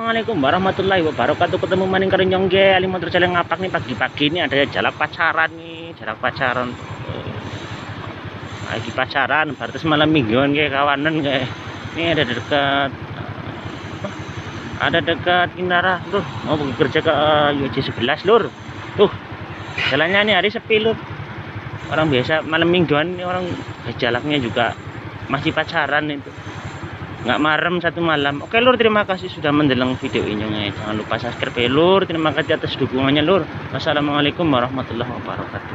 Assalamualaikum warahmatullahi wabarakatuh. Ketemu maning karo nyongge ali motor jalan ngapak nih pagi-pagi ini ada jalak pacaran nih, jalak pacaran. Lagi pacaran, berarti malam mingguan kayak kawanan kayak. Ini ada dekat Kinara, Lur. Mau bekerja ke UJ 11, Lur. Tuh. Jalannya nih hari sepi, Lur. Orang biasa malam mingguan ini orang jalaknya juga masih pacaran itu. Nggak marem satu malam. Oke Lur, terima kasih sudah mendeleng video ini. Jangan lupa subscribe ya Lur. Terima kasih atas dukungannya Lur. Wassalamualaikum warahmatullahi wabarakatuh.